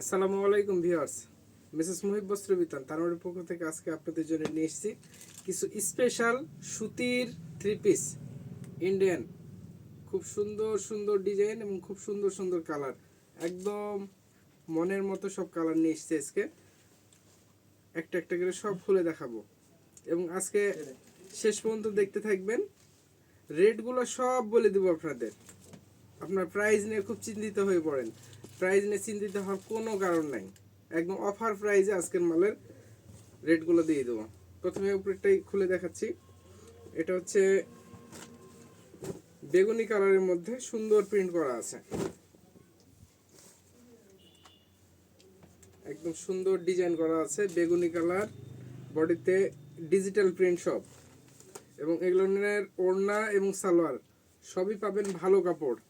আসসালামু আলাইকুম viewers, Mrs Muhib বস্ত্র বিতান তার পক্ষ থেকে আজকে আপনাদের জন্য নিয়ে এসেছি কিছু স্পেশাল সুতির থ্রি পিস ইন্ডিয়ান। খুব সুন্দর সুন্দর ডিজাইন এবং খুব সুন্দর সুন্দর কালার, একদম মনের মতো সব কালার নিয়ে এসেছি আজকে। একটা একটা করে সব খুলে দেখাবো এবং আজকে শেষ পর্যন্ত দেখতে থাকবেন। রেটগুলো সব বলে দেবো আপনাদের। আপনার প্রাইস নিয়ে খুব চিন্তিত হয়ে পড়েন, প্রাইস নিয়ে চিন্তিত হওয়ার কোনো কারণ নাই। একদম অফার প্রাইসে আজকের মালের রেটগুলো দিয়ে দেবো। প্রথমে উপরেরটাই খুলে দেখাচ্ছি। এটা হচ্ছে বেগুনি কালারের মধ্যে সুন্দর প্রিন্ট করা আছে, একদম সুন্দর ডিজাইন করা আছে। বেগুনি কালার, বডিতে ডিজিটাল প্রিন্ট সব, এবং এগুলোর ওড়না এবং সালোয়ার সবই পাবেন ভালো কাপড়।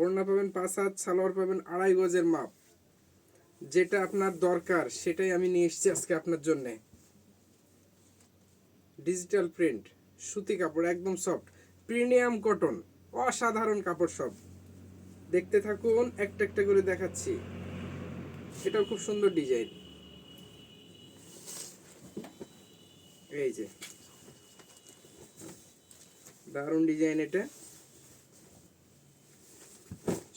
ওড়না পাবেন 5 হাত, সালোয়ার পাবেন 2.5 গজের মাপ। যেটা আপনার দরকার সেটাই আমি নিয়ে এসেছি আজকে আপনার জন্যে। ডিজিটাল প্রিন্ট, সুতি কাপড়, একদম সফট, প্রিমিয়াম কটন, অসাধারণ কাপড় সব। দেখতে থাকুন, একটা একটা করে দেখাচ্ছি। এটাও খুব সুন্দর ডিজাইন। এই যে দারুণ ডিজাইন, এটা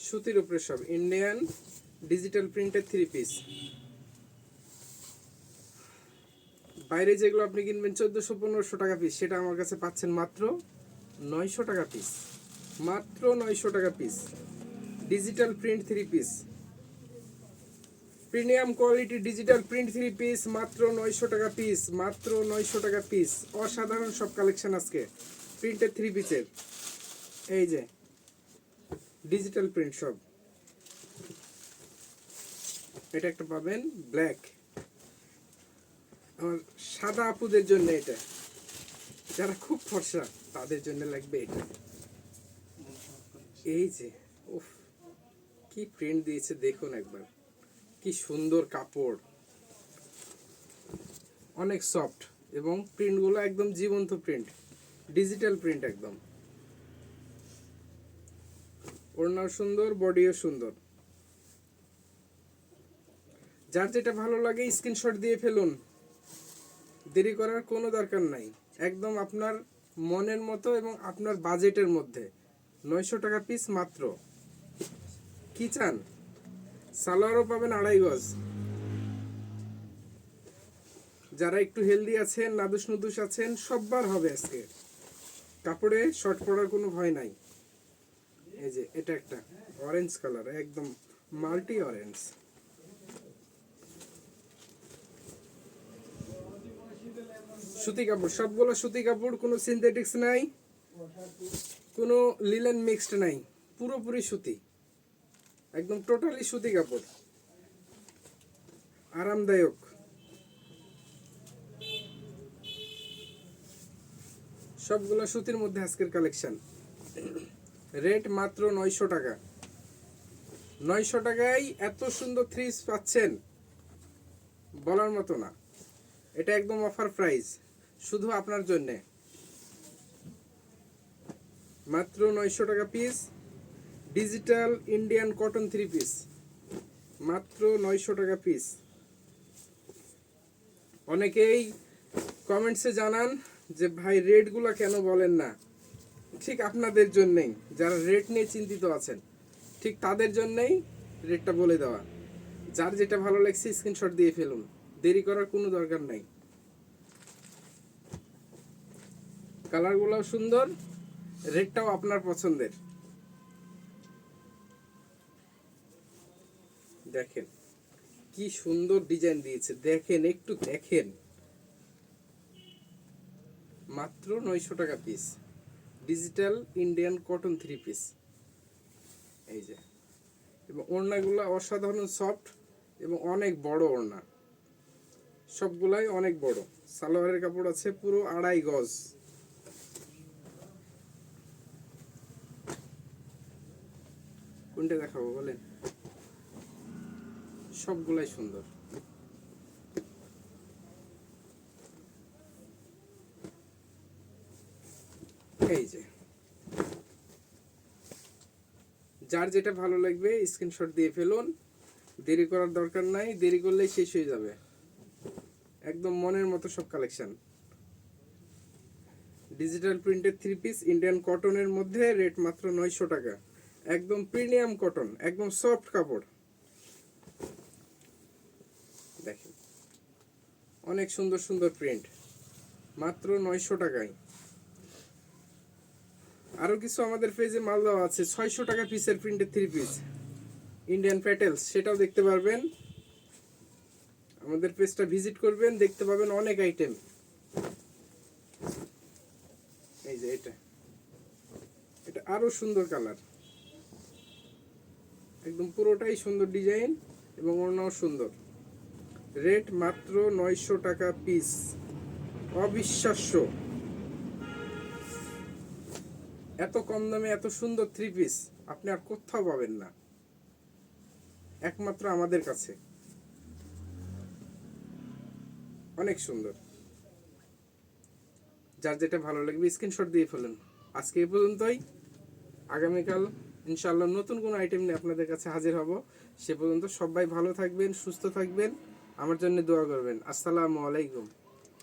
সুতির উপরে সব ইন্ডিয়ান ডিজিটাল প্রিন্টের থ্রি পিস। বাইরে যেগুলো আপনি কিনবেন 1400-1500 টাকা পিস, সেটা আমার কাছে পাচ্ছেন মাত্র 900 টাকা পিস। মাত্র 900 টাকা piece digital print three piece, premium quality digital print three piece, মাত্র 900 টাকা পিস। মাত্র 900 টাকা পিস। অসাধারণ সব কালেকশন আজকে প্রিন্টের থ্রি পিসের। এই যে ডিজিটাল প্রিন্ট সব। এটা একটা পাবেন ব্ল্যাক, আমার সাদা আপুদের জন্য, এটা যারা খুব ফর্সা তাদের জন্য লাগবে এটা। এই যে উফ, কি প্রিন্ট দিয়েছে দেখুন একবার, কি সুন্দর কাপড়, অনেক সফট, এবং প্রিন্টগুলো একদম জীবন্ত প্রিন্ট, ডিজিটাল প্রিন্ট একদম। ওড়নাও সুন্দর, বডিও সুন্দর। যার যেটা ভালো লাগে স্ক্রিনশট দিয়ে ফেলুন, দেরি করার কোনো দরকার নাই। একদম আপনার মনের মতো এবং আপনার বাজেটের মধ্যে 900 টাকা পিস মাত্র। কি চান? সালোয়ারও পাবেন 2.5 গজ। যারা একটু হেলদি আছেন, নাদুস নুদুস আছেন, সববার হবে আজকে। কাপড়ে শর্ট পড়ার কোনো ভয় নাই। এই যে এটা একটা অরেঞ্জ কালার, একদম মাল্টি অরেঞ্জ। সুতি কাপড়, সবগুলো সুতি কাপড়, কোনো সিনথেটিক্স নাই, কোনো লিলেন মিক্সড নাই, পুরোপুরি সুতি, একদম টোটালি সুতি কাপড়, আরামদায়ক। সবগুলো সুতির মধ্যে আজকের কালেকশন। রেট মাত্র 900 টাকা। 900 টাকায় এত সুন্দর থ্রি পিস পাচ্ছেন, বলার মতো না। এটা একদম অফার প্রাইস, শুধু আপনার জন্যে। মাত্র 900 টাকা piece digital Indian cotton three piece, মাত্র 900 টাকা পিস। অনেকেই কমেন্টসে জানান যে ভাই রেটগুলো কেন বলেন না। ঠিক আপনাদের জন্যেই, যারা রেট নিয়ে চিন্তিত আছেন, ঠিক তাদের জন্যই রেটটা বলে দেওয়া। যার যেটা ভালো লাগছে স্ক্রিনশট দিয়ে ফেলুন, দেরি করার কোনো দরকার নাই। কালারগুলোও সুন্দর, রেটটাও আপনার পছন্দের। দেখেন কি সুন্দর ডিজাইন দিয়েছে, দেখেন একটু দেখেন। মাত্র 900 টাকা piece digital Indian cotton three piece. এই যে, এবং ওড়নাগুলো অসাধারণ সফট এবং অনেক বড় ওড়না, সবগুলাই অনেক বড়। সালোয়ারের কাপড় আছে পুরো 2.5 গজ। কোনটা দেখাবো বলেন? সবগুলাই সুন্দর। এই যে, যার যেটা ভালো লাগবে স্ক্রিনশট দিয়ে ফেলুন, দেরি করার দরকার নাই, দেরি করলেই শেষ হয়ে যাবে। একদম মনের মতো সব কালেকশন। ডিজিটাল প্রিন্টের 3 পিস ইন্ডিয়ান কটনের মধ্যে, রেট মাত্র 900 টাকা। একদম প্রিমিয়াম কটন, একদম সফট কাপড়। দেখেন অনেক সুন্দর সুন্দর প্রিন্ট, মাত্র 900 টাকায়। আরো কিছু আমাদের পেজে মাল দেওয়া আছে 600 টাকা পিসের প্রিন্টের 3 পিস ইন্ডিয়ান প্যাটেলস, সেটাও দেখতে পারবেন। আমাদের পেজটা ভিজিট করবেন, দেখতে পাবেন অনেক আইটেম। এই যে এটা, এটা আরো সুন্দর কালার, একদম পুরোটাই সুন্দর ডিজাইন এবং ওড়নাও সুন্দর। রেট মাত্র 900 টাকা পিস, অবিশ্বাস্য। এত কম দামে এত সুন্দর 3 পিস আপনি আর কোথাও পাবেন না, একমাত্র আমাদের কাছে। অনেক সুন্দর, যার যেটা ভালো লাগবে স্ক্রিনশট দিয়ে ফেলুন। আজকে এই পর্যন্তই, আগামীকাল ইনশাআল্লাহ নতুন কোনো আইটেম নিয়ে আপনাদের কাছে হাজির হব। সে পর্যন্ত সবাই ভালো থাকবেন, সুস্থ থাকবেন, আমার জন্য দোয়া করবেন। আসসালামু আলাইকুম।